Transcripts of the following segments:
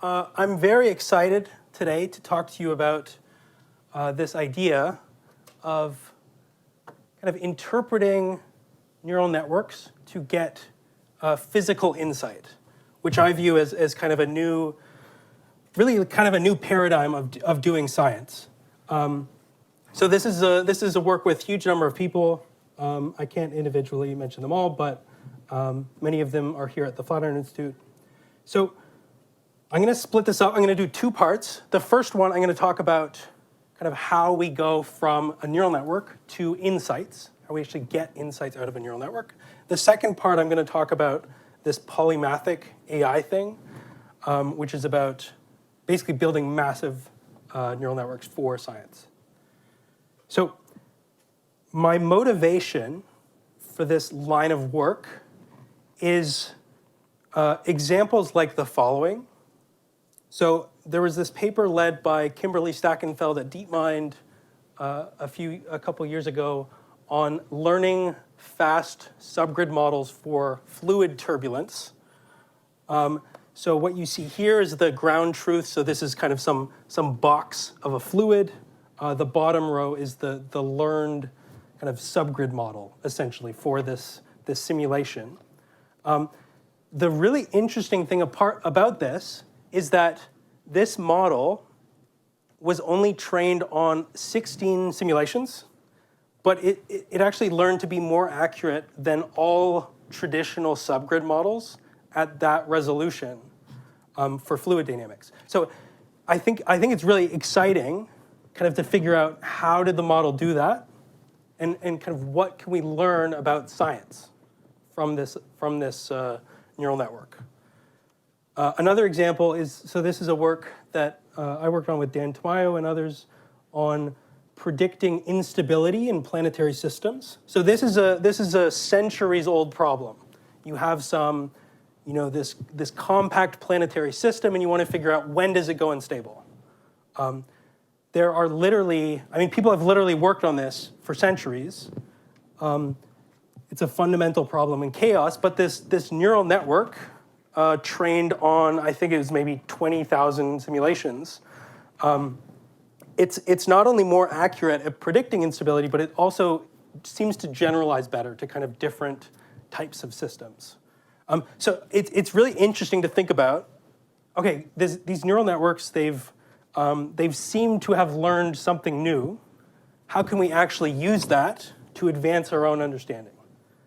I'm very excited today to talk to you about this idea of kind of interpreting neural networks to get physical insight, which I view as kind of a new, really kind of a new paradigm of doing science. So this is a work with a huge number of people. I can't individually mention them all, but many of them are here at the Flatiron Institute. So I'm going to split this up. I'm going to do two parts. The first one, I'm going to talk about kind of how we go from a neural network to insights, how we actually get insights out of a neural network. The second part, I'm going to talk about this polymathic AI thing, which is about basically building massive neural networks for science. So my motivation for this line of work is examples like the following. So there was this paper led by Kimberly Stackenfeld at DeepMind a couple years ago on learning fast subgrid models for fluid turbulence. So what you see here is the ground truth. So this is kind of some box of a fluid. The bottom row is the learned kind of subgrid model, essentially, for this simulation. The really interesting thing about this is that this model was only trained on 16 simulations, but it actually learned to be more accurate than all traditional subgrid models at that resolution for fluid dynamics. So I think it's really exciting kind of to figure out how did the model do that and kind of what can we learn about science from this neural network. Another example is, so this is a work that I worked on with Dan Tamayo and others on predicting instability in planetary systems. So this is a centuries-old problem. You have some, this compact planetary system, and you want to figure out when does it go unstable. There are literally, people have literally worked on this for centuries. It's a fundamental problem in chaos, but this neural network trained on, I think it was maybe 20,000 simulations. It's not only more accurate at predicting instability, but it also seems to generalize better to kind of different types of systems. So it's really interesting to think about, okay, these neural networks, they've seemed to have learned something new. How can we actually use that to advance our own understanding?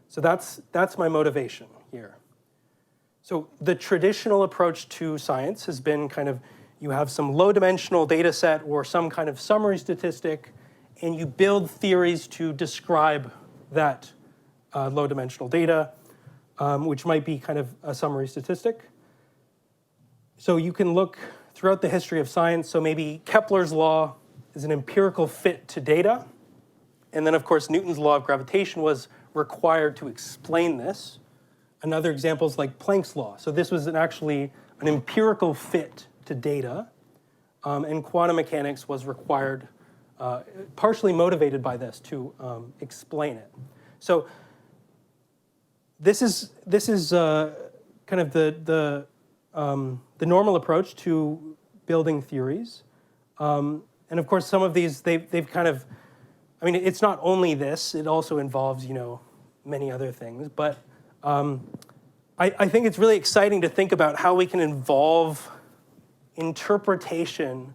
So that's my motivation here. So the traditional approach to science has been kind of, you have some low-dimensional data set or some kind of summary statistic, and you build theories to describe that low-dimensional data, which might be kind of a summary statistic. So you can look throughout the history of science. So maybe Kepler's law is an empirical fit to data. And then, of course, Newton's law of gravitation was required to explain this. Another example is like Planck's law. So this was actually an empirical fit to data. And quantum mechanics was required, partially motivated by this, to explain it. So this is kind of the normal approach to building theories. And of course, some of these, they've kind of, it's not only this, it also involves, many other things. But I think it's really exciting to think about how we can involve interpretation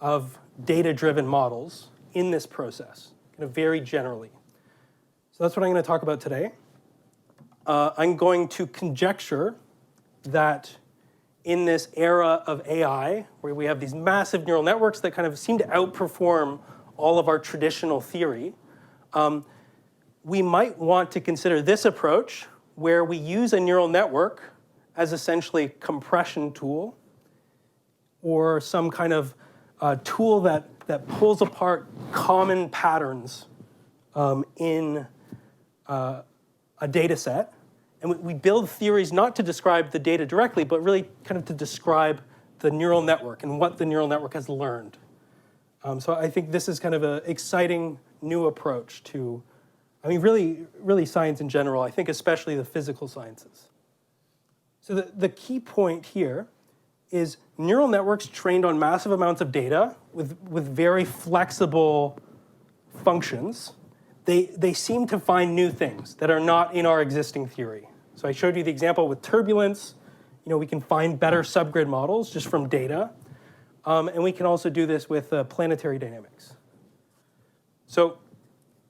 of data-driven models in this process, kind of very generally. So that's what I'm going to talk about today. I'm going to conjecture that in this era of AI, where we have these massive neural networks that kind of seem to outperform all of our traditional theory, we might want to consider this approach where we use a neural network as essentially a compression tool or some kind of tool that pulls apart common patterns in a data set. And we build theories not to describe the data directly, but really kind of to describe the neural network and what the neural network has learned. So I think this is kind of an exciting new approach to, really science in general, I think especially the physical sciences. So the key point here is neural networks trained on massive amounts of data with very flexible functions, they seem to find new things that are not in our existing theory. So I showed you the example with turbulence. We can find better subgrid models just from data. And we can also do this with planetary dynamics. So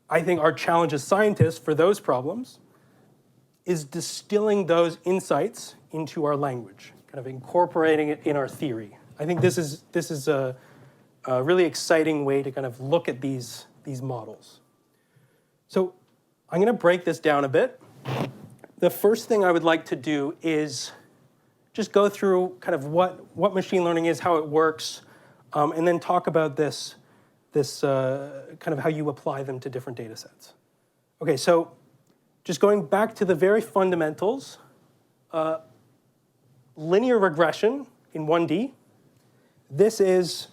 I think our challenge as scientists for those problems is distilling those insights into our language, kind of incorporating it in our theory. I think this is a really exciting way to kind of look at these models. So I'm going to break this down a bit. The first thing I would like to do is just go through kind of what machine learning is, how it works, and then talk about this kind of how you apply them to different data sets. Okay, so just going back to the very fundamentals, linear regression in 1D. This is,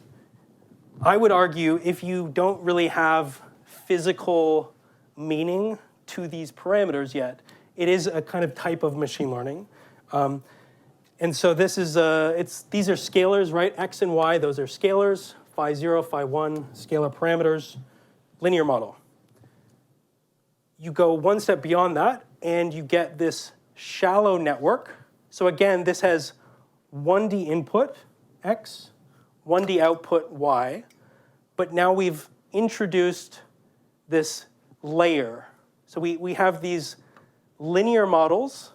I would argue, if you don't really have physical meaning to these parameters yet, it is a kind of type of machine learning. And so this is, these are scalars, right? X and Y, those are scalars. Phi 0, phi 1, scalar parameters, linear model. You go one step beyond that, and you get this shallow network. So again, this has 1D input, X, 1D output, Y. But now we've introduced this layer. So we have these linear models.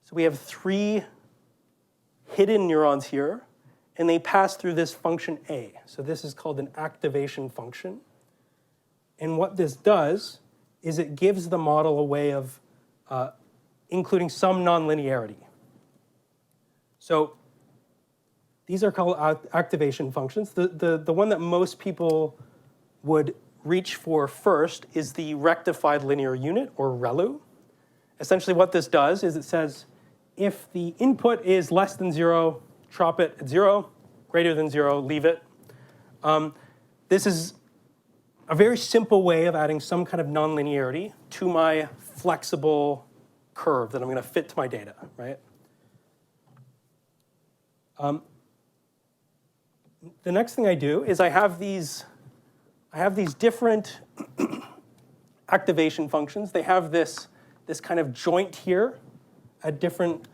So we have 3 hidden neurons here, and they pass through this function A. So this is called an activation function. And what this does is it gives the model a way of including some nonlinearity. So these are called activation functions. The one that most people would reach for first is the rectified linear unit, or ReLU. Essentially what this does is it says, if the input is less than 0, drop it at 0, greater than 0, leave it. This is a very simple way of adding some kind of nonlinearity to my flexible curve that I'm going to fit to my data, right? The next thing I do is I have these different activation functions. They have this kind of joint here at different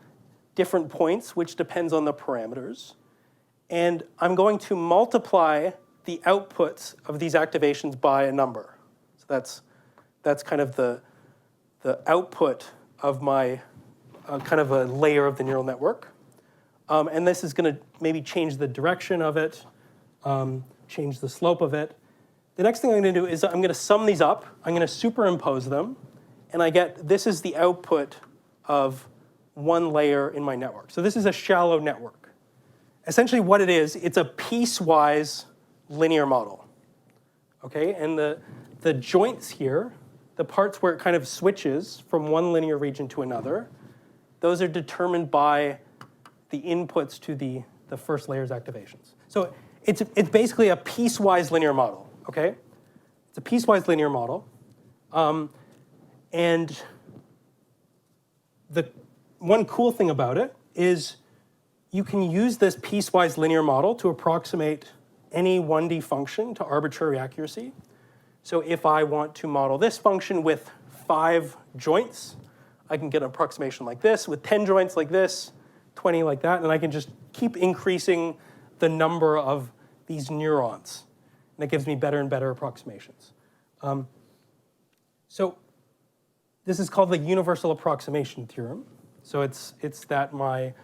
points, which depends on the parameters. And I'm going to multiply the outputs of these activations by a number. So that's kind of the output of my kind of a layer of the neural network. And this is going to maybe change the direction of it, change the slope of it. The next thing I'm going to do is I'm going to sum these up. I'm going to superimpose them. And I get, this is the output of one layer in my network. So this is a shallow network. Essentially what it is, it's a piecewise linear model. Okay, and the joints here, the parts where it kind of switches from one linear region to another, those are determined by the inputs to the first layer's activations. So it's basically a piecewise linear model, okay? It's a piecewise linear model. And the one cool thing about it is you can use this piecewise linear model to approximate any 1D function to arbitrary accuracy. So if I want to model this function with 5 joints, I can get an approximation like this, with 10 joints like this, 20 like that, and I can just keep increasing the number of these neurons. And that gives me better and better approximations. So this is called the universal approximation theorem. So it's that my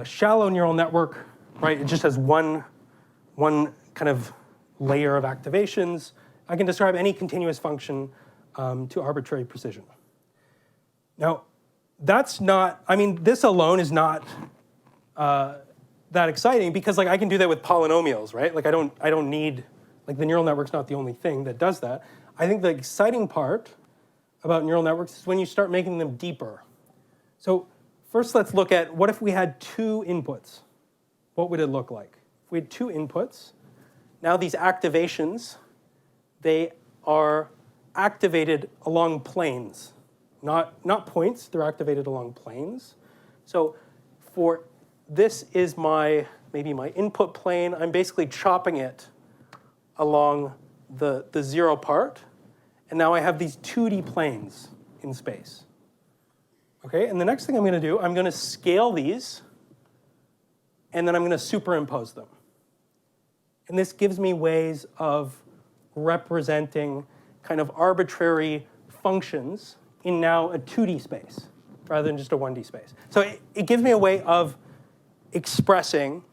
shallow neural network, right, it just has one kind of layer of activations. I can describe any continuous function to arbitrary precision. Now, that's not, I mean, this alone is not that exciting because like I can do that with polynomials, right? Like I don't need, like the neural network's not the only thing that does that. I think the exciting part about neural networks is when you start making them deeper. So first let's look at what if we had 2 inputs? What would it look like? If we had 2 inputs, now these activations, they are activated along planes, not points, they're activated along planes. So for this is maybe my input plane. I'm basically chopping it along the 0 part. And now I have these 2D planes in space. Okay, and the next thing I'm going to do, I'm going to scale these, and then I'm going to superimpose them. And this gives me ways of representing kind of arbitrary functions in now a 2D space rather than just a 1D space. So it gives me a way of expressing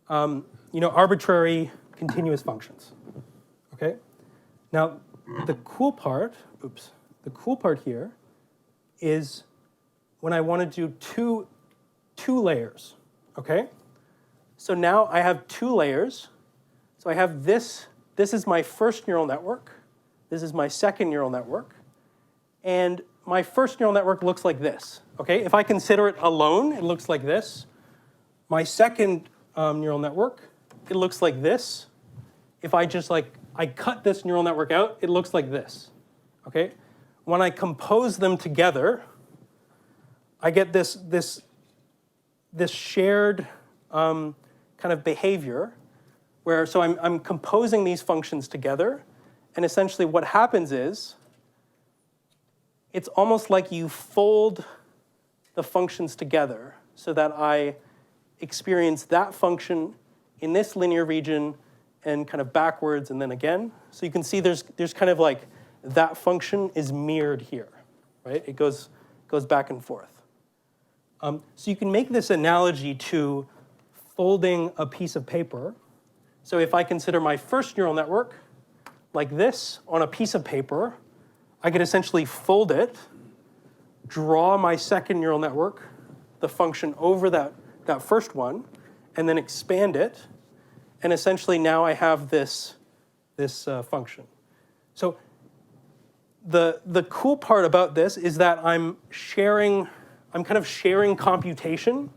arbitrary continuous functions. Okay? Now, the cool part here is when I want to do two layers, okay? So now I have 2 layers. So I have this is my first neural network. This is my second neural network. And my first neural network looks like this, okay? If I consider it alone, it looks like this. My second neural network, it looks like this. If I just I cut this neural network out, it looks like this, okay? When I compose them together, I get this shared kind of behavior where, so I'm composing these functions together, and essentially what happens is, it's almost like you fold the functions together so that I experience that function in this linear region and kind of backwards and then again. So you can see there's kind of like that function is mirrored here, right? It goes back and forth. So you can make this analogy to folding a piece of paper. So if I consider my first neural network like this on a piece of paper, I could essentially fold it, draw my second neural network, the function over that first one, and then expand it. And essentially now I have this function. So the cool part about this is that I'm kind of sharing computation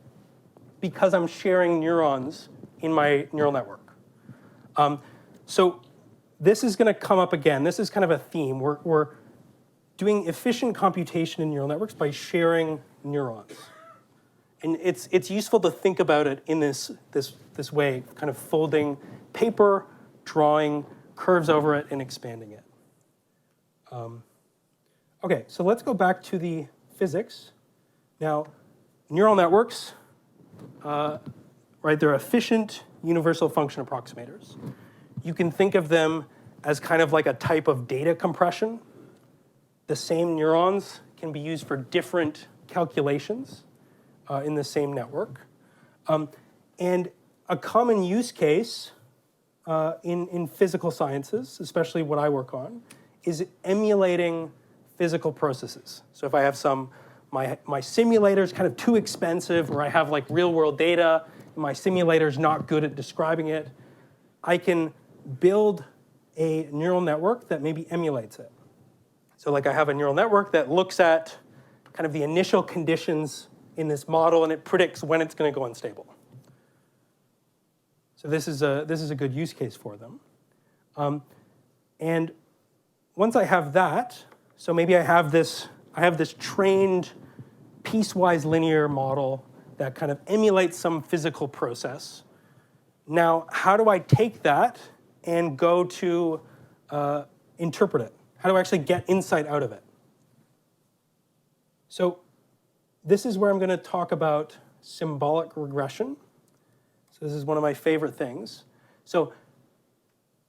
because I'm sharing neurons in my neural network. So this is going to come up again. This is kind of a theme. We're doing efficient computation in neural networks by sharing neurons. And it's useful to think about it in this way, kind of folding paper, drawing curves over it, and expanding it. Okay, so let's go back to the physics. Now, neural networks, right, they're efficient universal function approximators. You can think of them as kind of like a type of data compression. The same neurons can be used for different calculations in the same network. And a common use case in physical sciences, especially what I work on, is emulating physical processes. So if I have my simulator's kind of too expensive, or I have like real world data, and my simulator's not good at describing it, I can build a neural network that maybe emulates it. So like I have a neural network that looks at kind of the initial conditions in this model, and it predicts when it's going to go unstable. So this is a good use case for them. And once I have that, so maybe I have this trained piecewise linear model that kind of emulates some physical process. Now, how do I take that and go to interpret it? How do I actually get insight out of it? So this is where I'm going to talk about symbolic regression. So this is one of my favorite things. So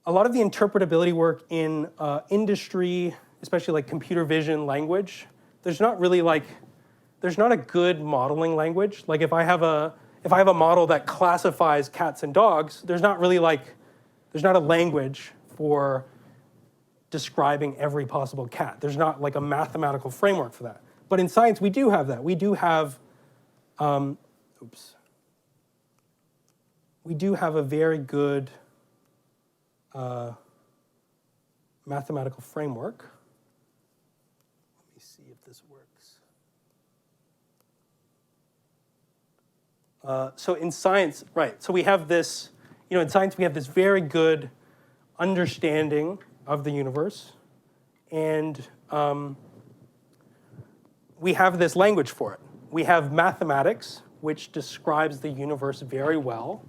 a lot of the interpretability work in industry, especially like computer vision language, there's not a good modeling language. Like if I have a model that classifies cats and dogs, there's not a language for describing every possible cat. There's not like a mathematical framework for that. But in science, we do have that. We do have a very good mathematical framework. Let me see if this works. So in science, right, so we have this, in science we have this very good understanding of the universe, and we have this language for it. We have mathematics, which describes the universe very well.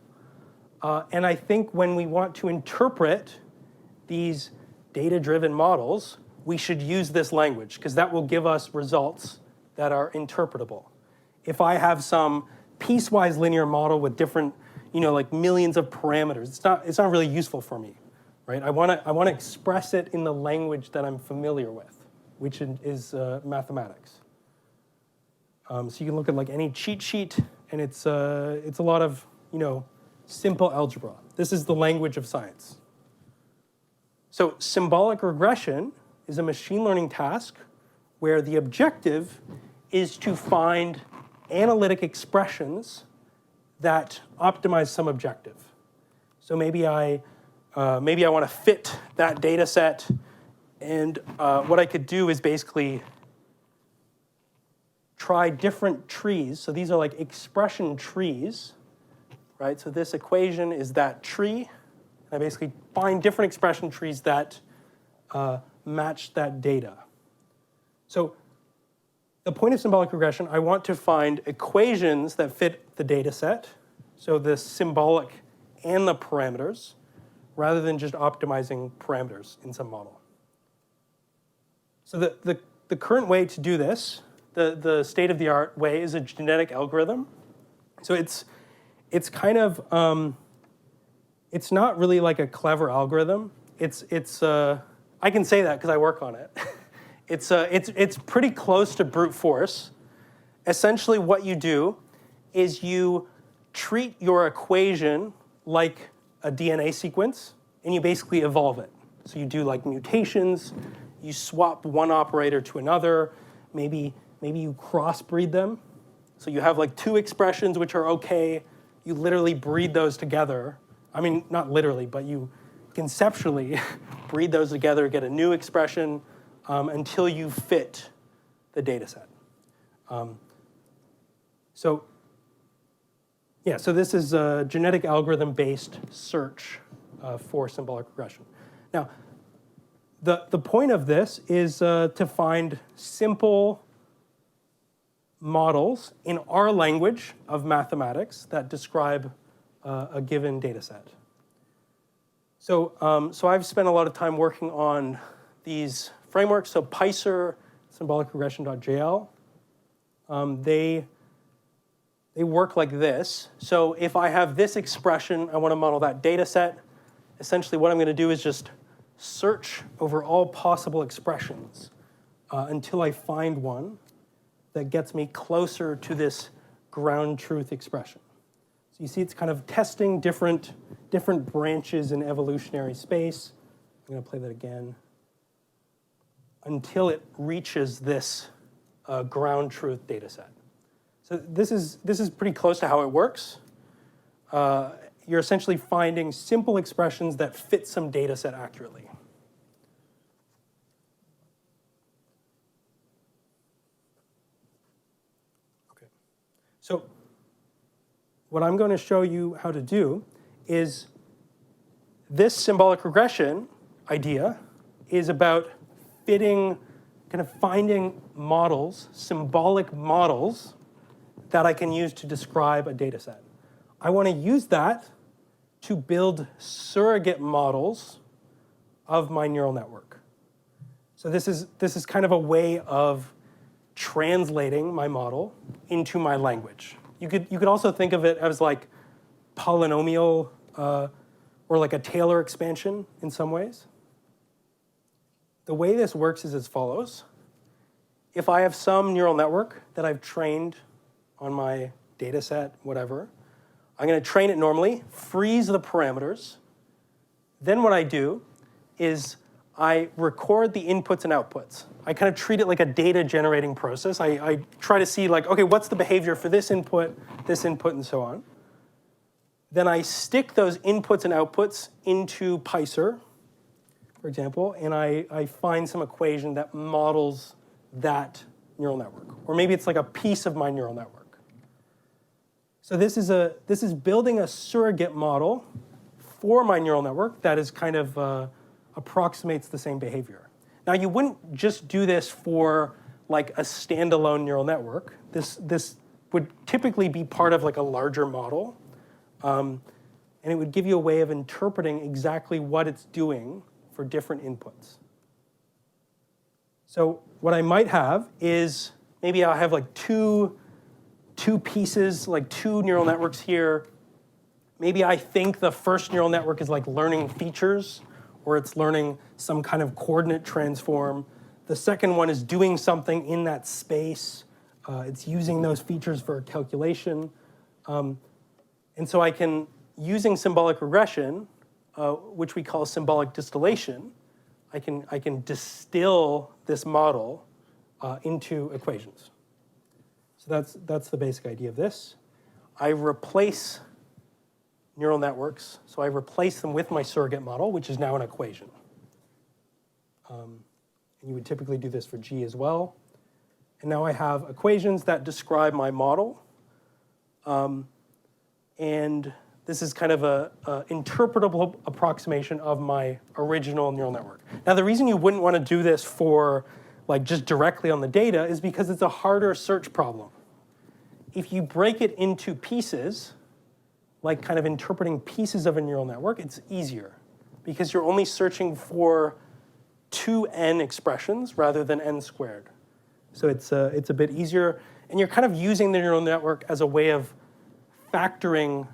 And I think when we want to interpret these data-driven models, we should use this language, because that will give us results that are interpretable. If I have some piecewise linear model with different, like millions of parameters, it's not really useful for me, right? I want to express it in the language that I'm familiar with, which is mathematics. So you can look at like any cheat sheet, and it's a lot of simple algebra. This is the language of science. So symbolic regression is a machine learning task where the objective is to find analytic expressions that optimize some objective. So maybe I want to fit that data set, and what I could do is basically try different trees. So these are like expression trees, right? So this equation is that tree. I basically find different expression trees that match that data. So the point of symbolic regression, I want to find equations that fit the data set, so the symbolic and the parameters, rather than just optimizing parameters in some model. So the current way to do this, the state-of-the-art way, is a genetic algorithm. So it's kind of, it's not really like a clever algorithm. I can say that because I work on it. It's pretty close to brute force. Essentially what you do is you treat your equation like a DNA sequence, and you basically evolve it. So you do like mutations, you swap one operator to another, maybe you crossbreed them. So you have like two expressions which are okay, you literally breed those together. I mean, not literally, but you conceptually breed those together, get a new expression until you fit the data set. So this is a genetic algorithm-based search for symbolic regression. Now, the point of this is to find simple models in our language of mathematics that describe a given data set. So I've spent a lot of time working on these frameworks. So PySer, symbolicregression.jl, they work like this. So if I have this expression, I want to model that data set. Essentially what I'm going to do is just search over all possible expressions until I find one that gets me closer to this ground truth expression. So you see it's kind of testing different branches in evolutionary space. I'm going to play that again. Until it reaches this ground truth data set. So this is pretty close to how it works. You're essentially finding simple expressions that fit some data set accurately. Okay. So what I'm going to show you how to do is this symbolic regression idea is about finding models, symbolic models, that I can use to describe a data set. I want to use that to build surrogate models of my neural network. So this is kind of a way of translating my model into my language. You could also think of it as like polynomial or like a Taylor expansion in some ways. The way this works is as follows. If I have some neural network that I've trained on my data set, whatever, I'm going to train it normally, freeze the parameters. Then what I do is I record the inputs and outputs. I kind of treat it like a data generating process. I try to see like, okay, what's the behavior for this input, and so on. Then I stick those inputs and outputs into PySer, for example, and I find some equation that models that neural network. Or maybe it's like a piece of my neural network. So this is building a surrogate model for my neural network that is kind of approximates the same behavior. Now you wouldn't just do this for like a standalone neural network. This would typically be part of like a larger model. And it would give you a way of interpreting exactly what it's doing for different inputs. So what I might have is maybe I'll have like two pieces, like two neural networks here. Maybe I think the first neural network is like learning features, or it's learning some kind of coordinate transform. The second one is doing something in that space. It's using those features for a calculation. And so I can, using symbolic regression, which we call symbolic distillation, I can distill this model into equations. So that's the basic idea of this. I replace neural networks, so I replace them with my surrogate model, which is now an equation. And you would typically do this for G as well. And now I have equations that describe my model. And this is kind of a interpretable approximation of my original neural network. Now, the reason you wouldn't want to do this for like just directly on the data is because it's a harder search problem. If you break it into pieces, like kind of interpreting pieces of a neural network, it's easier because you're only searching for 2n expressions rather than n squared. So it's a bit easier, and you're kind of using the neural network as a way of factorizing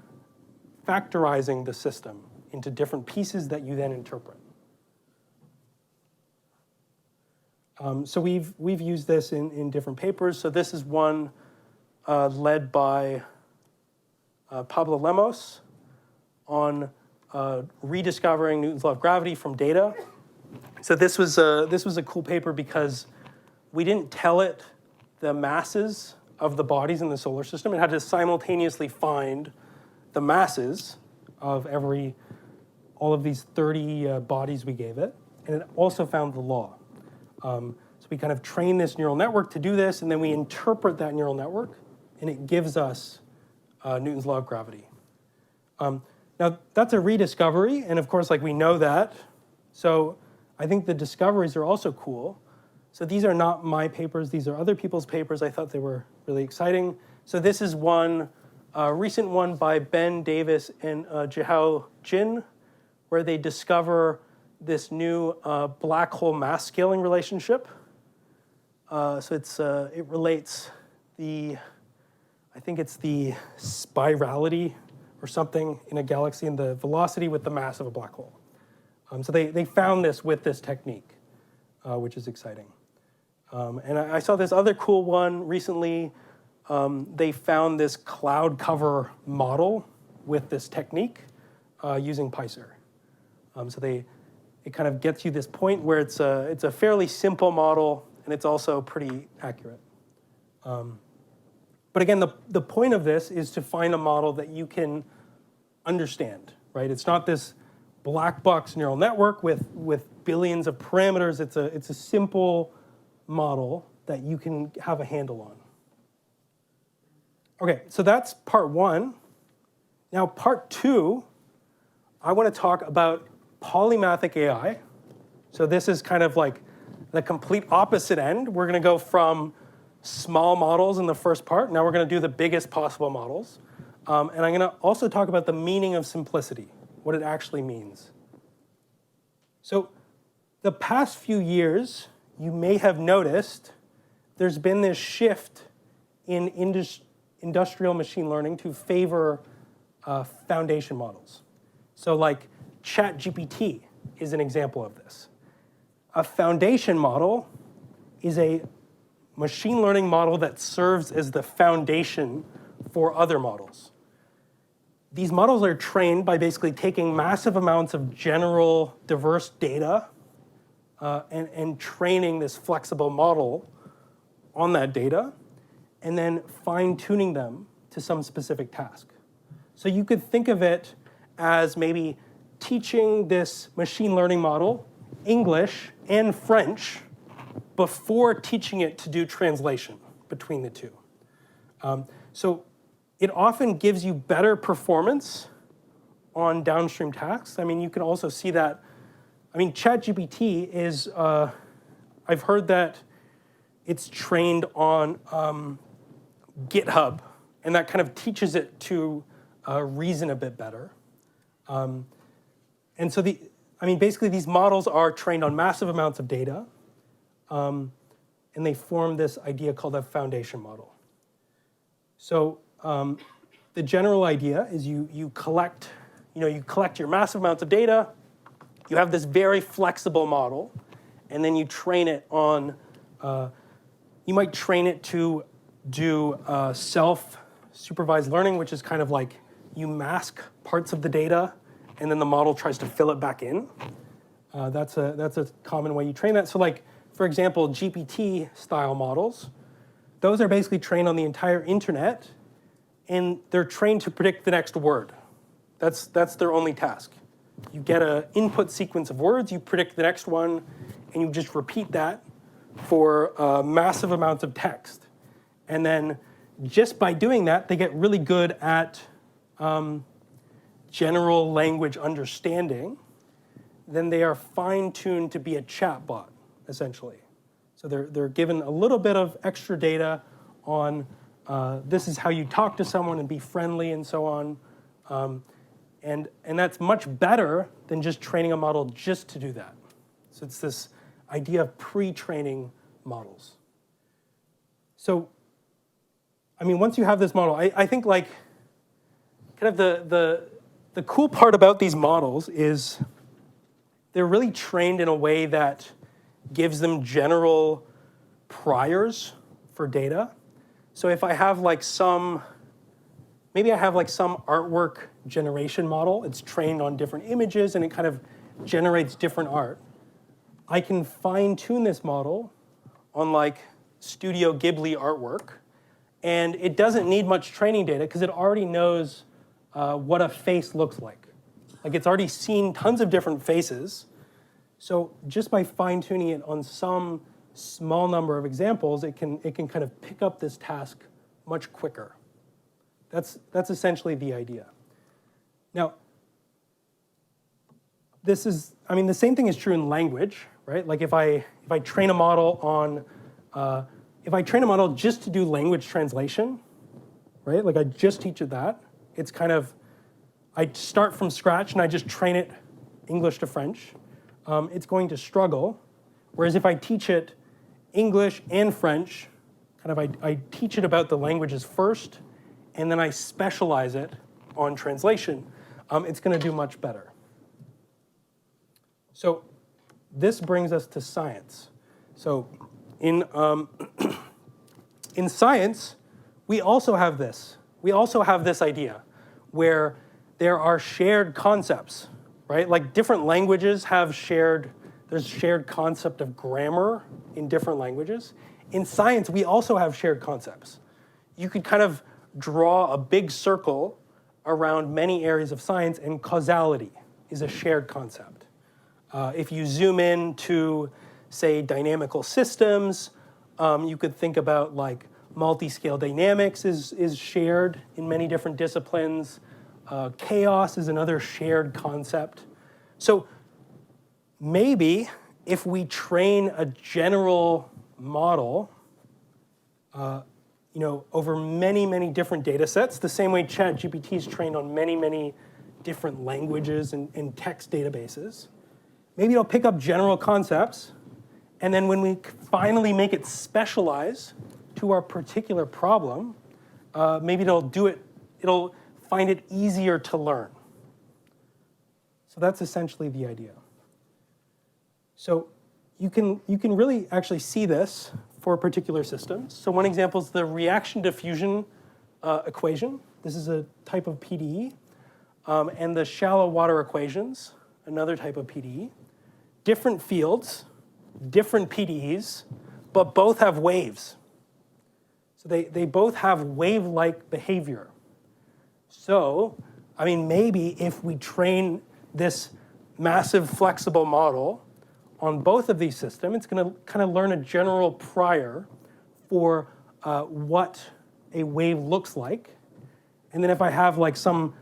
the system into different pieces that you then interpret. So we've used this in different papers. So this is one led by Pablo Lemos on rediscovering Newton's law of gravity from data. So this was a cool paper because we didn't tell it the masses of the bodies in the solar system. It had to simultaneously find the masses of all of these 30 bodies we gave it, and it also found the law. So we kind of train this neural network to do this, and then we interpret that neural network, and it gives us Newton's law of gravity. Now, that's a rediscovery, and of course, like we know that. So I think the discoveries are also cool. So these are not my papers. These are other people's papers. I thought they were really exciting. So this is one recent one by Ben Davis and Jihao Jin, where they discover this new black hole mass scaling relationship. So it relates I think it's the spirality or something in a galaxy and the velocity with the mass of a black hole. So they found this with this technique, which is exciting. And I saw this other cool one recently. They found this cloud cover model with this technique using PySir. So it kind of gets you this point where it's a fairly simple model, and it's also pretty accurate. But again, the point of this is to find a model that you can understand, right? It's not this black box neural network with billions of parameters. It's a simple model that you can have a handle on. Okay, so that's part one. Now, part two, I want to talk about polymathic AI. So this is kind of like the complete opposite end. We're going to go from small models in the first part. Now we're going to do the biggest possible models. And I'm going to also talk about the meaning of simplicity, what it actually means. So the past few years, you may have noticed there's been this shift in industrial machine learning to favor foundation models. So like ChatGPT is an example of this. A foundation model is a machine learning model that serves as the foundation for other models. These models are trained by basically taking massive amounts of general diverse data and training this flexible model on that data, and then fine-tuning them to some specific task. So you could think of it as maybe teaching this machine learning model English and French before teaching it to do translation between the two. So it often gives you better performance on downstream tasks. I mean, you can also see that. I mean, ChatGPT is, I've heard that it's trained on GitHub, and that kind of teaches it to reason a bit better. And so basically these models are trained on massive amounts of data, and they form this idea called a foundation model. So the general idea is you collect your massive amounts of data, you have this very flexible model, and then you train it on, you might train it to do self-supervised learning, which is kind of like you mask parts of the data, and then the model tries to fill it back in. That's a common way you train that. So like, for example, GPT-style models, those are basically trained on the entire internet, and they're trained to predict the next word. That's their only task. You get an input sequence of words, you predict the next one, and you just repeat that for massive amounts of text. And then just by doing that, they get really good at general language understanding. Then they are fine-tuned to be a chatbot, essentially. So they're given a little bit of extra data on this is how you talk to someone and be friendly and so on. And that's much better than just training a model just to do that. So it's this idea of pre-training models. So, once you have this model, I think like kind of the cool part about these models is they're really trained in a way that gives them general priors for data. So if I have like maybe I have like some artwork generation model, it's trained on different images and it kind of generates different art. I can fine tune this model on like Studio Ghibli artwork, and it doesn't need much training data because it already knows what a face looks like. Like it's already seen tons of different faces. So just by fine tuning it on some small number of examples, it can kind of pick up this task much quicker. That's essentially the idea. Now, this is, the same thing is true in language, right? Like if I train a model on, if I train a model just to do language translation, right? Like I just teach it that, it's kind of, I start from scratch and I just train it English to French. It's going to struggle. Whereas if I teach it English and French, kind of I teach it about the languages first, and then I specialize it on translation, it's going to do much better. So this brings us to science. So in science, we also have this. We also have this idea where there are shared concepts, right? Like different languages have there's shared concept of grammar in different languages. In science, we also have shared concepts. You could kind of draw a big circle around many areas of science, and causality is a shared concept. If you zoom in to, say, dynamical systems, you could think about like multi-scale dynamics is shared in many different disciplines. Chaos is another shared concept. So maybe if we train a general model over many, many different data sets, the same way ChatGPT is trained on many, many different languages and text databases, maybe it'll pick up general concepts, and then when we finally make it specialize to our particular problem, maybe it'll find it easier to learn. So that's essentially the idea. So you can really actually see this for particular systems. So one example is the reaction diffusion equation. This is a type of PDE. And the shallow water equations, another type of PDE. Different fields, different PDEs, but both have waves. So they both have wave-like behavior. So, maybe if we train this massive flexible model on both of these systems, it's going to kind of learn a general prior for what a wave looks like. And then if I have like some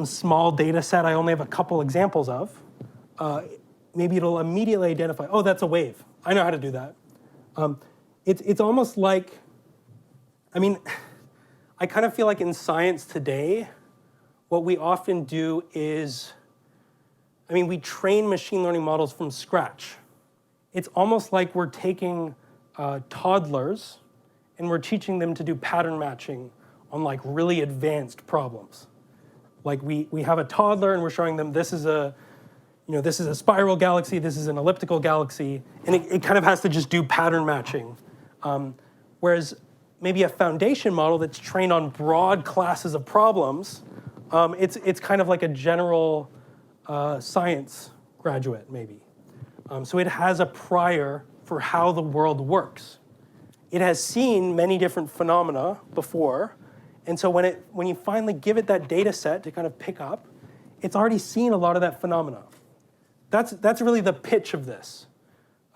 small data set I only have a couple examples of, maybe it'll immediately identify, oh, that's a wave. I know how to do that. It's almost like, I kind of feel like in science today, what we often do is, we train machine learning models from scratch. It's almost like we're taking toddlers and we're teaching them to do pattern matching on like really advanced problems. Like we have a toddler and we're showing them this is a spiral galaxy, this is an elliptical galaxy, and it kind of has to just do pattern matching. Whereas maybe a foundation model that's trained on broad classes of problems, it's kind of like a general science graduate, maybe. So it has a prior for how the world works. It has seen many different phenomena before, and so when you finally give it that data set to kind of pick up, it's already seen a lot of that phenomena. That's really the pitch of this.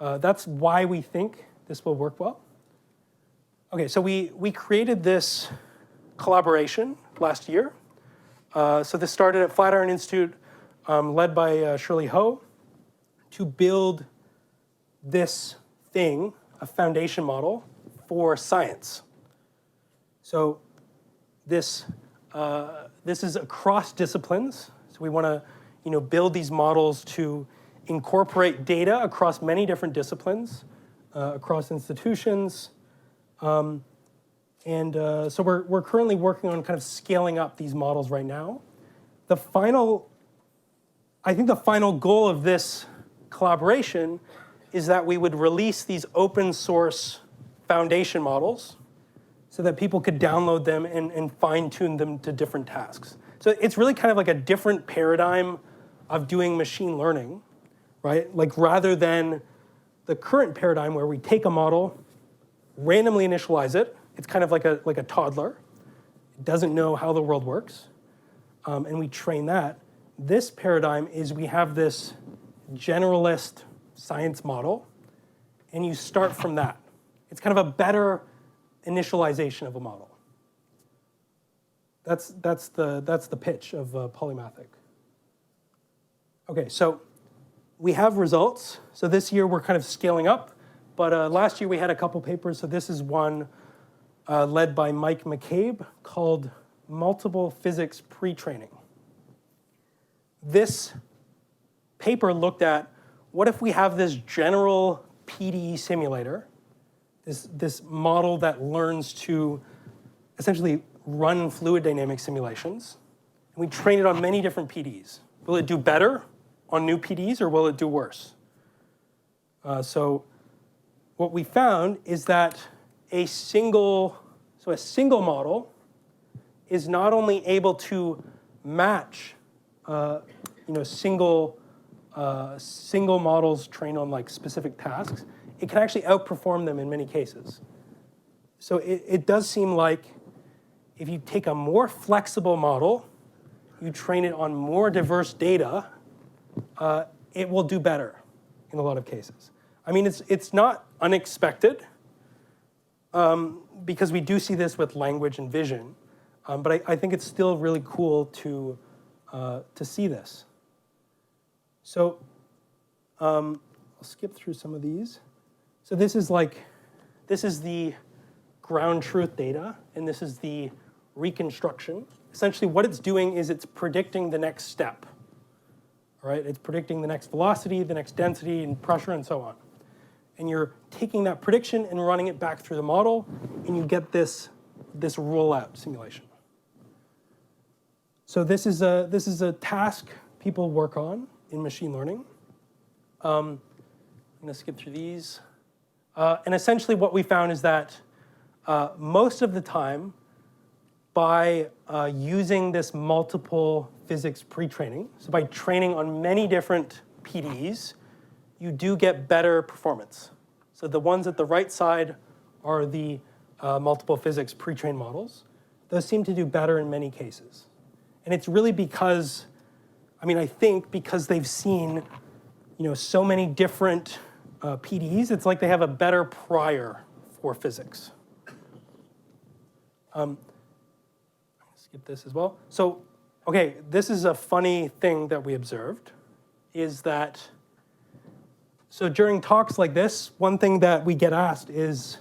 That's why we think this will work well. Okay, so we created this collaboration last year. So this started at Flatiron Institute, led by Shirley Ho, to build this thing, a foundation model for science. So this is across disciplines. So we want to build these models to incorporate data across many different disciplines, across institutions. So we're currently working on kind of scaling up these models right now. I think the final goal of this collaboration is that we would release these open source foundation models so that people could download them and fine tune them to different tasks. So it's really kind of like a different paradigm of doing machine learning, right? Like rather than the current paradigm where we take a model, randomly initialize it, it's kind of like a toddler. It doesn't know how the world works, and we train that. This paradigm is we have this generalist science model, and you start from that. It's kind of a better initialization of a model. That's the pitch of Polymathic. Okay, so we have results. So this year we're kind of scaling up, but last year we had a couple papers. So this is one led by Mike McCabe called Multiple Physics Pre-Training. This paper looked at what if we have this general PDE simulator, this model that learns to essentially run fluid dynamic simulations, and we train it on many different PDEs. Will it do better on new PDEs or will it do worse? So what we found is that a single model is not only able to match single models trained on like specific tasks, it can actually outperform them in many cases. So it does seem like if you take a more flexible model, you train it on more diverse data, it will do better in a lot of cases. It's not unexpected because we do see this with language and vision, but I think it's still really cool to see this. So I'll skip through some of these. So this is the ground truth data, and this is the reconstruction. Essentially what it's doing is it's predicting the next step. All right, it's predicting the next velocity, the next density, and pressure, and so on. And you're taking that prediction and running it back through the model, and you get this rollout simulation. So this is a task people work on in machine learning. I'm going to skip through these. And essentially what we found is that most of the time, by using this multiple physics pre-training, so by training on many different PDEs, you do get better performance. So the ones at the right side are the multiple physics pre-trained models. Those seem to do better in many cases. And it's really because, I think because they've seen so many different PDEs, it's like they have a better prior for physics. Skip this as well. So, okay, this is a funny thing that we observed, is that, so during talks like this, one thing that we get asked is,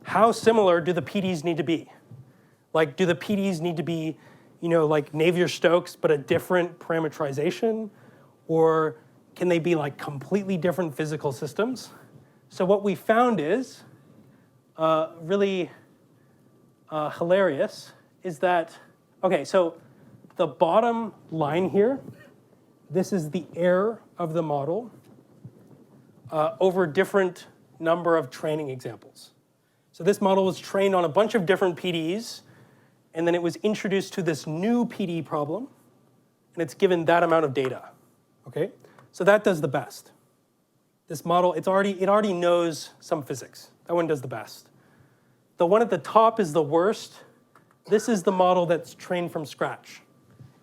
how similar do the PDEs need to be? Like, do the PDs need to be, like Navier-Stokes, but a different parameterization? Or can they be like completely different physical systems? So what we found is really hilarious is that, okay, so the bottom line here, this is the error of the model over different number of training examples. So this model was trained on a bunch of different PDs, and then it was introduced to this new PD problem, and it's given that amount of data, okay? So that does the best. This model, it already knows some physics. That one does the best. The one at the top is the worst. This is the model that's trained from scratch.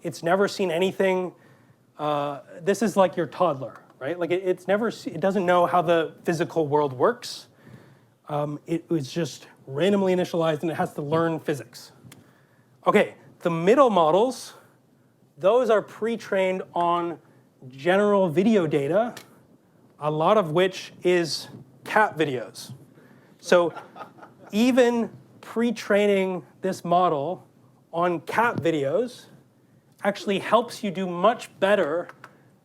It's never seen anything. This is like your toddler, right? Like it doesn't know how the physical world works. It was just randomly initialized, and it has to learn physics. Okay, the middle models, those are pre-trained on general video data, a lot of which is cat videos. So even pre-training this model on cat videos actually helps you do much better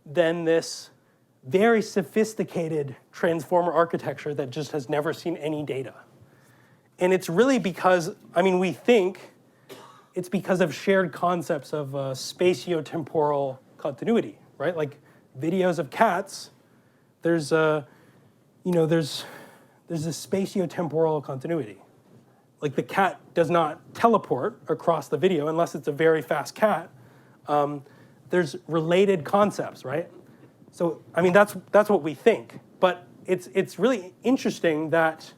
than this very sophisticated transformer architecture that just has never seen any data. And it's really because, we think it's because of shared concepts of spatiotemporal continuity, right? Like videos of cats, there's this spatiotemporal continuity. Like the cat does not teleport across the video unless it's a very fast cat. There's related concepts, right? So that's what we think. But it's really interesting that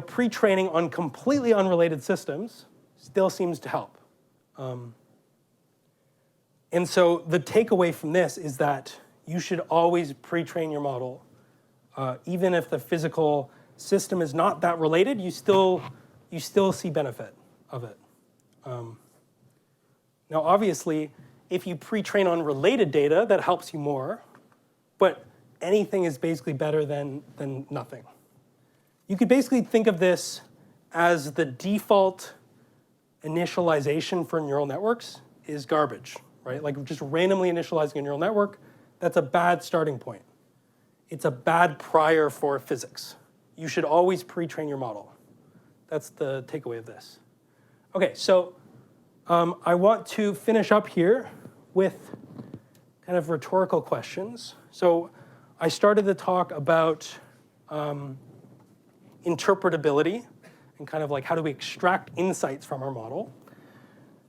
pre-training on completely unrelated systems still seems to help. And so the takeaway from this is that you should always pre-train your model. Even if the physical system is not that related, you still see benefit of it. Now, obviously, if you pre-train on related data, that helps you more. But anything is basically better than nothing. You could basically think of this as the default initialization for neural networks is garbage, right? Like just randomly initializing a neural network, that's a bad starting point. It's a bad prior for physics. You should always pre-train your model. That's the takeaway of this. Okay, so I want to finish up here with kind of rhetorical questions. So I started the talk about interpretability and kind of like how do we extract insights from our model.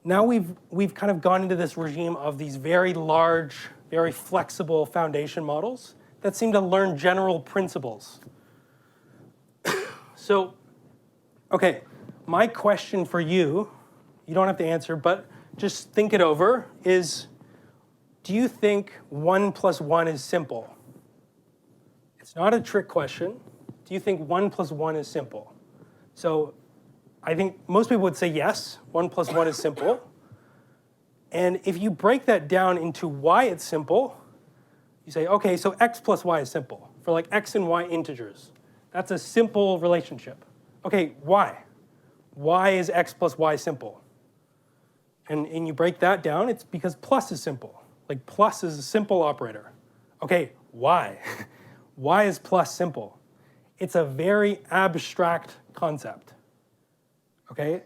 Now we've kind of gone into this regime of these very large, very flexible foundation models that seem to learn general principles. So, okay, my question for you, you don't have to answer, but just think it over, is do you think 1 + 1 is simple? It's not a trick question. Do you think 1 + 1 is simple? So I think most people would say yes, 1 + 1 is simple. And if you break that down into why it's simple, you say, okay, so x + y is simple for like x and y integers. That's a simple relationship. Okay, why? Why is x + y simple? And you break that down, it's because plus is simple. Like plus is a simple operator. Okay, why? Why is plus simple? It's a very abstract concept. Okay,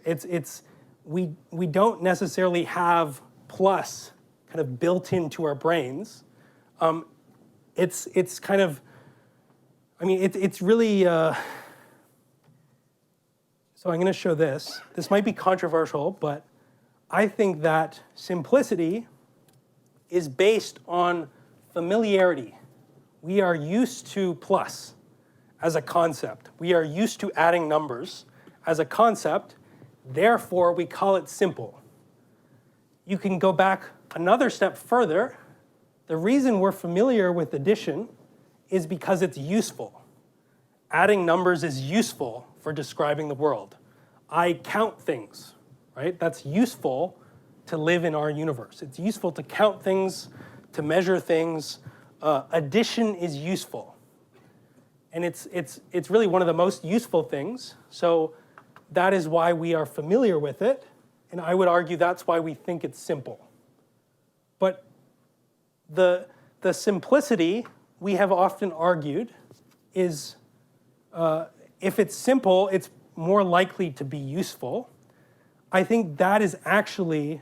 we don't necessarily have plus kind of built into our brains. It's kind of, it's really, so I'm going to show this. This might be controversial, but I think that simplicity is based on familiarity. We are used to plus as a concept. We are used to adding numbers as a concept. Therefore, we call it simple. You can go back another step further. The reason we're familiar with addition is because it's useful. Adding numbers is useful for describing the world. I count things, right? That's useful to live in our universe. It's useful to count things, to measure things. Addition is useful. And it's really one of the most useful things. So that is why we are familiar with it, and I would argue that's why we think it's simple. But the simplicity, we have often argued, is if it's simple, it's more likely to be useful. I think that is actually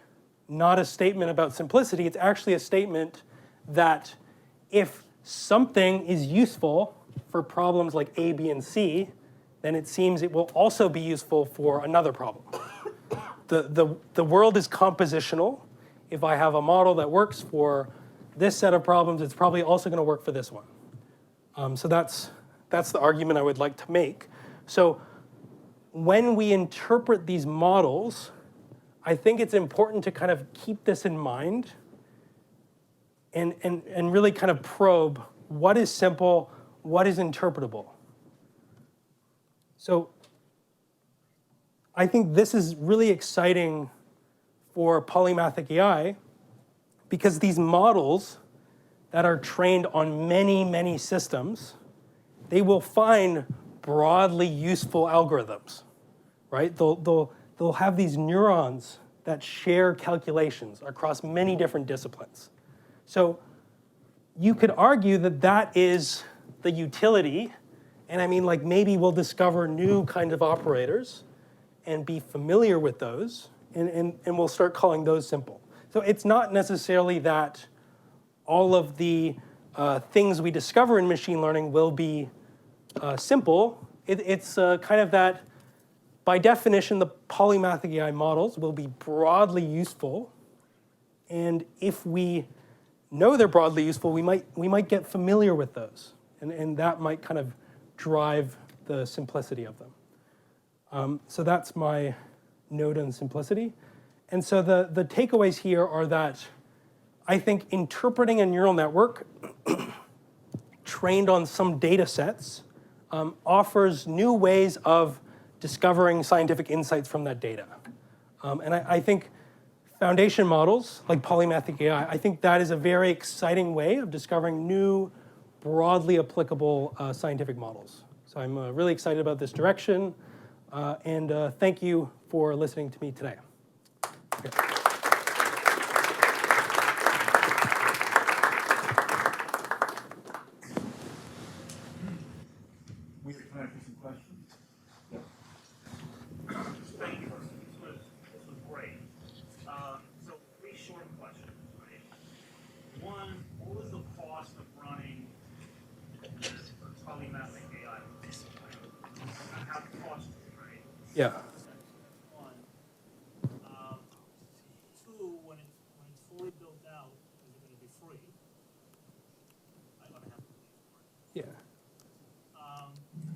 not a statement about simplicity. It's actually a statement that if something is useful for problems like A, B, and C, then it seems it will also be useful for another problem. The world is compositional. If I have a model that works for this set of problems, it's probably also going to work for this one. So that's the argument I would like to make. So when we interpret these models, I think it's important to kind of keep this in mind and really kind of probe what is simple, what is interpretable. So I think this is really exciting for polymathic AI because these models that are trained on many, many systems, they will find broadly useful algorithms, right? They'll have these neurons that share calculations across many different disciplines. So you could argue that that is the utility, and I mean, like, maybe we'll discover new kinds of operators and be familiar with those, and we'll start calling those simple. So it's not necessarily that all of the things we discover in machine learning will be simple. It's kind of that, by definition, the polymathic AI models will be broadly useful, and if we know they're broadly useful, we might get familiar with those, and that might kind of drive the simplicity of them. So that's my note on simplicity. And so the takeaways here are that I think interpreting a neural network trained on some data sets offers new ways of discovering scientific insights from that data. And I think foundation models like polymathic AI, I think that is a very exciting way of discovering new, broadly applicable scientific models. So I'm really excited about this direction, and thank you for listening to me today. Okay. We have time for some questions. Yeah. Thank you. This was great. So three short questions, right? One, what was the cost of running this polymathic AI? How it cost you, right? Yeah. One. Two, when it's fully built out, is it going to be free? I'm going to have to pay for it. Yeah.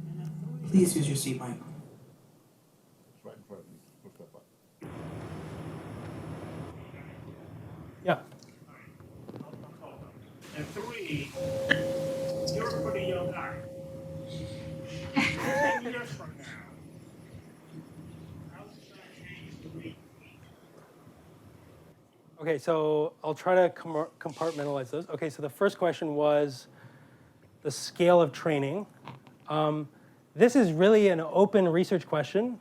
And then three. Please use your seat mic. It's right in front of you. Push that button. Yeah. I'll call them. And three, you're a pretty young guy. 10 years from now, how's it going to change the way you eat? Okay, so I'll try to compartmentalize those. Okay, so the first question was the scale of training. This is really an open research question.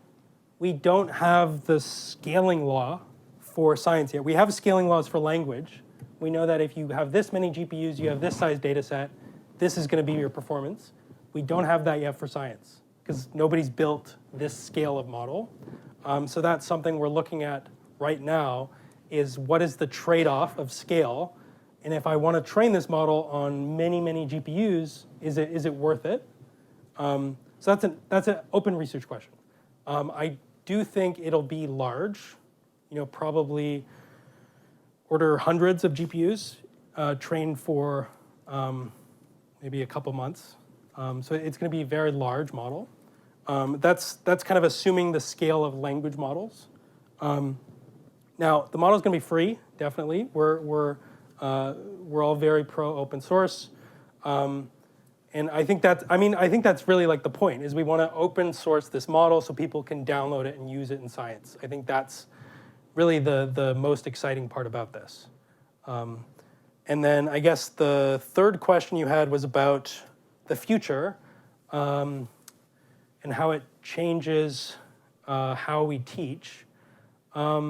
We don't have the scaling law for science yet. We have scaling laws for language. We know that if you have this many GPUs, you have this size data set, this is going to be your performance. We don't have that yet for science because nobody's built this scale of model. So that's something we're looking at right now, is what is the trade-off of scale? And if I want to train this model on many, many GPUs, is it worth it? So that's an open research question. I do think it'll be large, probably order hundreds of GPUs trained for maybe a couple months. So it's going to be a very large model. That's kind of assuming the scale of language models. Now the model is going to be free, definitely. We're all very pro open source. And I think that's really like the point, is we want to open source this model so people can download it and use it in science. I think that's really the most exciting part about this. And then I guess the third question you had was about the future and how it changes how we teach. I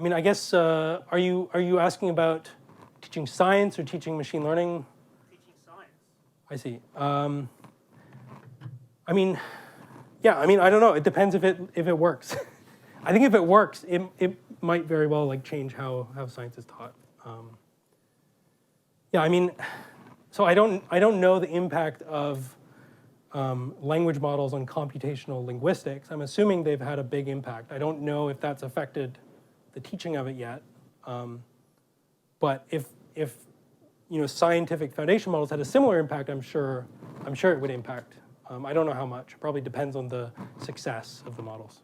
mean, I guess, are you asking about teaching science or teaching machine learning? Teaching science. I see. I mean, yeah, I mean, I don't know. It depends if it works. I think if it works, it might very well like change how science is taught. Yeah, I mean, so I don't know the impact of language models on computational linguistics. I'm assuming they've had a big impact. I don't know if that's affected the teaching of it yet. But if scientific foundation models had a similar impact, I'm sure it would impact. I don't know how much. It probably depends on the success of the models.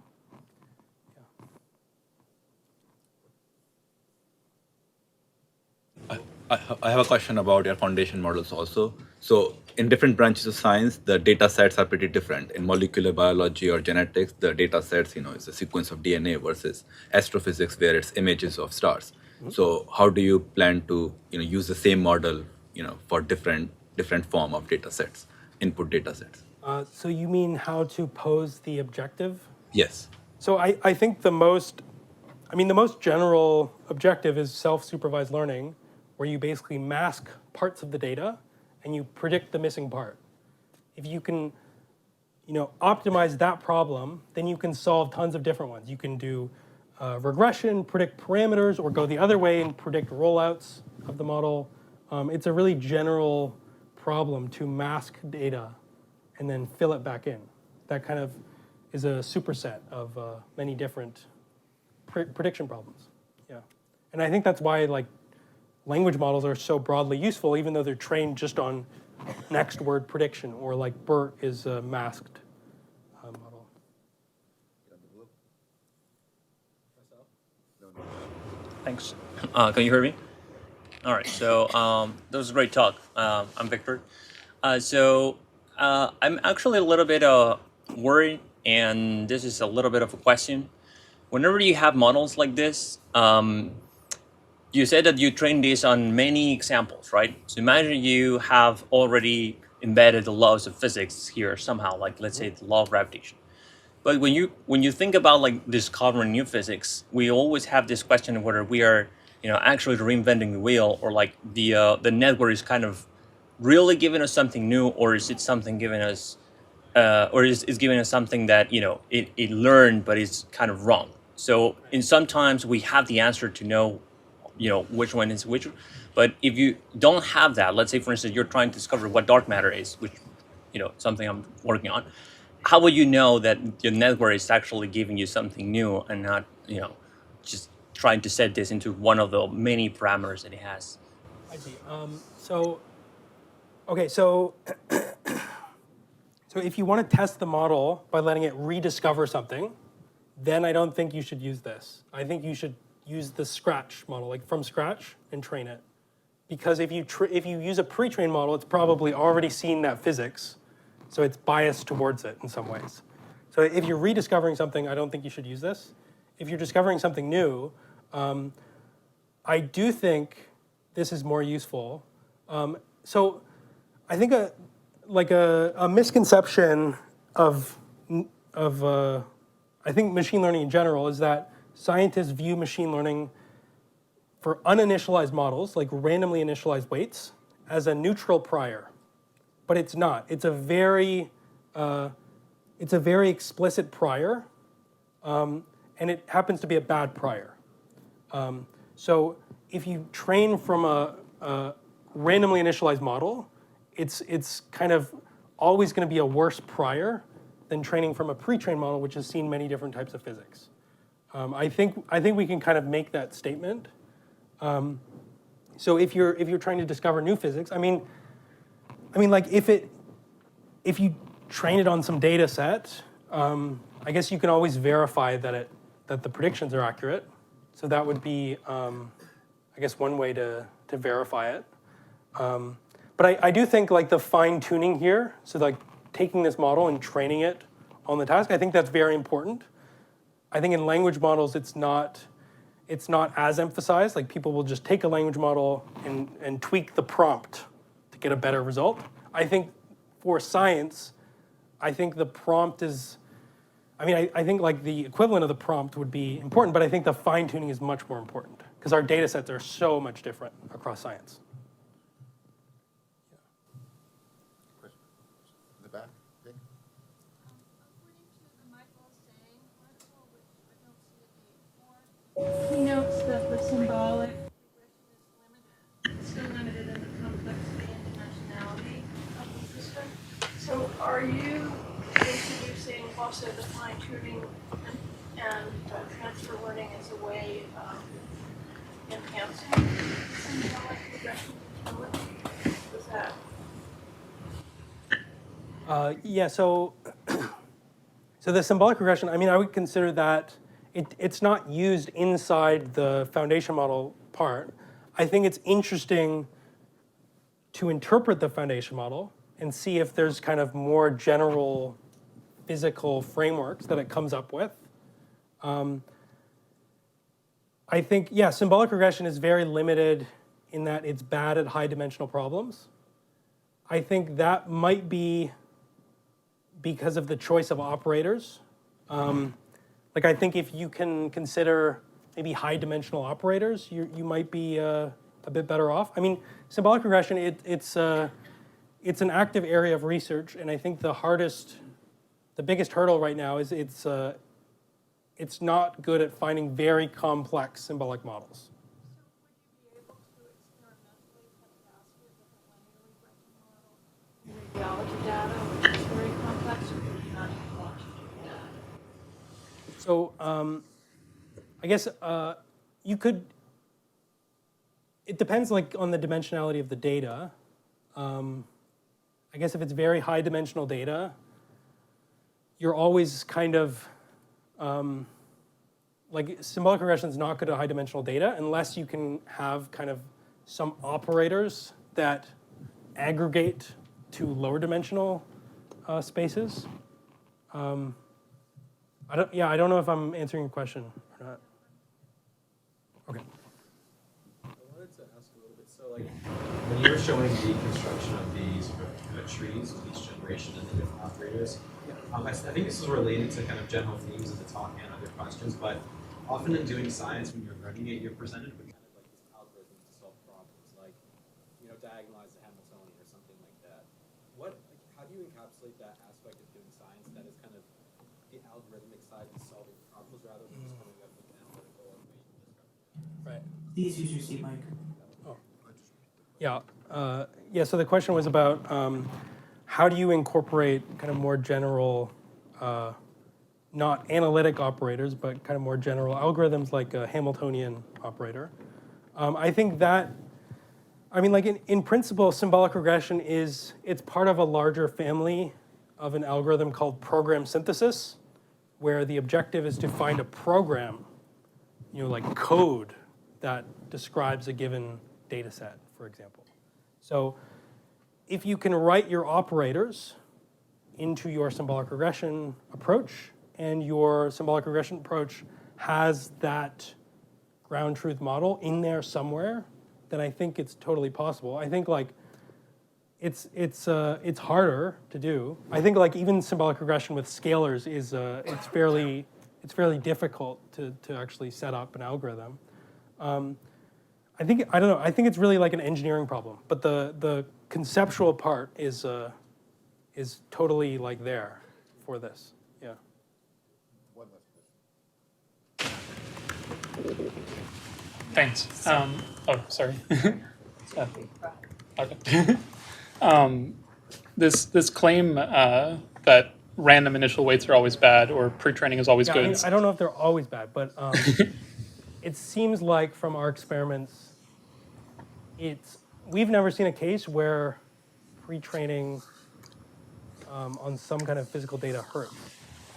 I have a question about your foundation models also. So in different branches of science, the data sets are pretty different. In molecular biology or genetics, the data sets, is a sequence of DNA versus astrophysics, where it's images of stars. Mm-hmm. So how do you plan to, use the same model, for different form of data sets, input data sets? So you mean how to pose the objective? Yes. So I think the most general objective is self-supervised learning, where you basically mask parts of the data and you predict the missing part. If you can, optimize that problem, then you can solve tons of different ones. You can do regression, predict parameters, or go the other way and predict rollouts of the model. It's a really general problem to mask data and then fill it back in. That kind of is a superset of many different prediction problems. Yeah, and I think that's why language models are so broadly useful, even though they're trained just on next word prediction, or like BERT is a masked model. Thanks. Can you hear me? All right. So that was a great talk. I'm Victor. I'm actually a little bit worried, and this is a little bit of a question. Whenever you have models like this, you said that you train this on many examples, right? So imagine you have already embedded the laws of physics here somehow, like let's say the law of gravitation. But when you think about discovering new physics, we always have this question of whether we are actually reinventing the wheel, or the network is kind of really giving us something new, or is it something giving us or is giving us something that it learned but it's kind of wrong. So in sometimes we have the answer to know which one is which. But if you don't have that, let's say for instance you're trying to discover what dark matter is, which something I'm working on, how will you know that your network is actually giving you something new and not just trying to set this into one of the many parameters that it has? I see. So if you want to test the model by letting it rediscover something, then I don't think you should use this. I think you should use the scratch model, like from scratch, and train it. Because if you use a pre-trained model, it's probably already seen that physics, so it's biased towards it in some ways. So if you're rediscovering something, I don't think you should use this. If you're discovering something new, I do think this is more useful. So I think a misconception of I think machine learning in general is that scientists view machine learning for uninitialized models, like randomly initialized weights, as a neutral prior. But it's not. It's a very explicit prior, and it happens to be a bad prior. So if you train from a randomly initialized model, it's kind of always going to be a worse prior than training from a pre-trained model, which has seen many different types of physics. I think we can kind of make that statement. So if you're trying to discover new physics, I mean, like if you train it on some data set, I guess you can always verify that the predictions are accurate. So that would be, I guess, one way to verify it. But I do think the fine tuning here, so taking this model and training it on the task, I think that's very important. I think in language models, it's not as emphasized. People will just take a language model and tweak the prompt to get a better result. I think for science, I think the prompt is I mean, I think like the equivalent of the prompt would be important, but I think the fine tuning is much more important because our data sets are so much different across science. Question. In the back, Dick? According to the Michael saying article, which I don't see a date for, he notes that the symbolic regression is limited. It's still limited in the complexity and dimensionality of the system. So are you introducing also the fine tuning and transfer learning as a way of enhancing symbolic regression capability? Is that Yeah, so the symbolic regression, I mean, I would consider that it's not used inside the foundation model part. I think it's interesting to interpret the foundation model and see if there's kind of more general physical frameworks that it comes up with. I think, yeah, symbolic regression is very limited in that it's bad at high dimensional problems. I think that might be because of the choice of operators. Like I think if you can consider maybe high dimensional operators, you might be a bit better off. I mean, symbolic regression, it's an active area of research, and I think the biggest hurdle right now is it's not good at finding very complex symbolic models. So would you be able to experimentally test faster with a linear regression model radiology data, which is very complex, or would you not even want to do that? So I guess you could, it depends like on the dimensionality of the data. I guess if it's very high dimensional data, you're always kind of, like symbolic regression is not good at high dimensional data unless you can have kind of some operators that aggregate to lower dimensional spaces. I don't know if I'm answering your question or not. Okay. I wanted to ask a little bit, so like, when you were showing the construction of these trees with each generation and the different operators, I think this is related to kind of general themes of the talk and other questions, but often in doing science, when you're learning it, you're presented with kind of like these algorithms to solve problems, like, you know, diagonalize the Hamiltonian or something like that. How do you encapsulate that aspect of doing science that is kind of the algorithmic side of solving problems rather than just coming up with analytical equation? Right. Please use your seat mic. Yeah. Yeah. So the question was about how do you incorporate kind of more general, not analytic operators, but kind of more general algorithms like a Hamiltonian operator. I think that, I mean, like in principle, symbolic regression it's part of a larger family of an algorithm called program synthesis, where the objective is to find a program, you know, like code that describes a given data set, for example. So if you can write your operators into your symbolic regression approach, and your symbolic regression approach has that ground truth model in there somewhere, then I think it's totally possible. I think like it's harder to do. I think like even symbolic regression with scalars is it's fairly difficult to actually set up an algorithm. I don't know. I think it's really like an engineering problem, but the conceptual part is totally like there for this. Yeah. One last question. Thanks. Sorry. Okay. This claim that random initial weights are always bad or pre-training is always Yeah, good. I mean, I don't know if they're always bad, but it seems like from our experiments, we've never seen a case where pre-training on some kind of physical data hurts.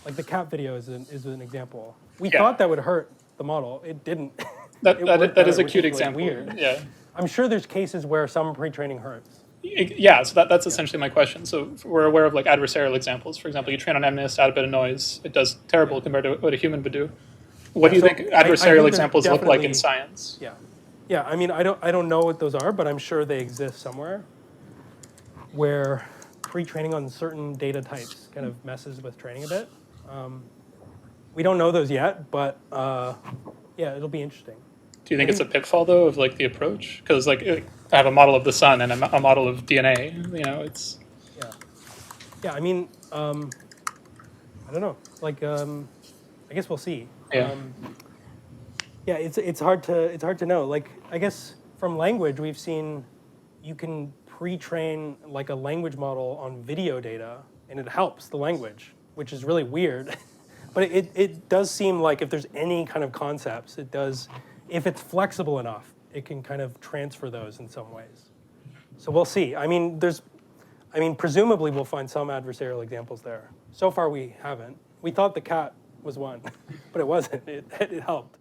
Like the cat video is an example. We thought that would hurt the model. It didn't. That is a which cute is, like, example. weird. Yeah. I'm sure there's cases where some pre-training hurts. Yeah, so that's essentially my question. So we're aware of like adversarial examples. For example, you train on MNIST, add a bit of noise. It does terrible compared to what a human would do. What do you So think I adversarial think there's examples look like in definitely- science? Yeah. Yeah, I mean, I don't know what those are, but I'm sure they exist somewhere where pre-training on certain data types kind of messes with training a bit. We don't know those yet, but yeah, it'll be interesting. Do you think it's a pitfall though of like the approach? Because like I have a model of the sun and a model of DNA. You know, it's Yeah, yeah. I mean, I don't know. Like, I guess we'll see. Yeah. Yeah, it's hard to know. Like, I guess from language, we've seen you can pre-train like a language model on video data, and it helps the language, which is really weird. But it does seem like if there's any kind of concepts, it does, if it's flexible enough, it can kind of transfer those in some ways. So we'll see. I mean, presumably we'll find some adversarial examples there. So far we haven't. We thought the cat was one, but it wasn't. It helped.